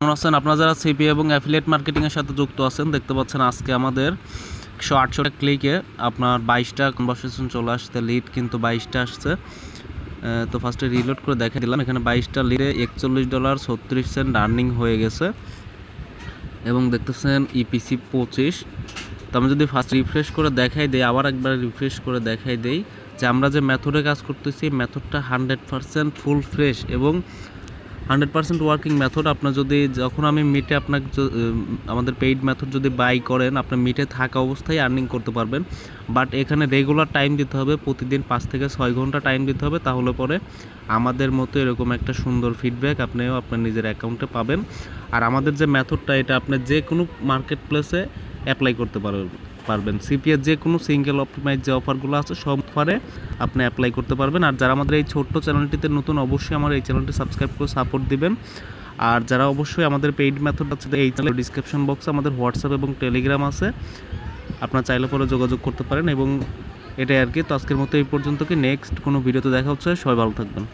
কেমন আছেন? আপনারা যারা সিপি এবং অ্যাফিলিয়েট মার্কেটিংয়ের সাথে যুক্ত আছেন, দেখতে পাচ্ছেন আজকে আমাদের 100-800 ক্লিকে আপনার 22টা কনভারসেশন চলে আসছে, লিড কিন্তু 22টা আসছে। তো ফার্স্টে রিলোড করে দেখা দিলাম, এখানে 22টা লিডে $41.36 আর্নিং হয়ে গেছে এবং দেখতেছেন ইপিসি 25। তো আমি যদি ফার্স্ট রিফ্রেশ করে দেখাই দিই, আবার একবার রিফ্রেশ করে দেখাই দিই যে আমরা যে মেথডে কাজ করতেছি মেথডটা 100% ফুল ফ্রেশ এবং 100% ওয়ার্কিং মেথড। আপনার যদি যখন আমি মিটে আপনাকে আমাদের পেইড মেথড যদি বাই করেন, আপনি মিটে থাকা অবস্থায় আর্নিং করতে পারবেন। বাট এখানে রেগুলার টাইম দিতে হবে, প্রতিদিন 5 থেকে 6 ঘন্টা টাইম দিতে হবে, তাহলে পরে আমাদের মতো এরকম একটা সুন্দর ফিডব্যাক আপনিও আপনার নিজের অ্যাকাউন্টে পাবেন। আর আমাদের যে মেথডটা, এটা আপনি যে কোনো মার্কেট প্লেসে অ্যাপ্লাই করতে পারবেন। সিপিএর যে কোনো সিঙ্গেল অপটিমাইজ যে অফারগুলো আছে সব অফারে আপনি অ্যাপ্লাই করতে পারবেন। আর যারা আমাদের এই ছোট্ট চ্যানেলটিতে নতুন, অবশ্যই আমার এই চ্যানেলটি সাবস্ক্রাইব করে সাপোর্ট দিবেন। আর যারা অবশ্যই আমাদের পেইড মেথড আছে, এই চ্যানেলের ডিসক্রিপশন বক্সে আমাদের হোয়াটসঅ্যাপ এবং টেলিগ্রাম আছে, আপনারা চাইলে পরে যোগাযোগ করতে পারেন। এবং এটাই আর কি। তো আজকের মতো এই পর্যন্ত, কি নেক্সট কোনো ভিডিওতে দেখা হচ্ছে। সবাই ভালো থাকবেন।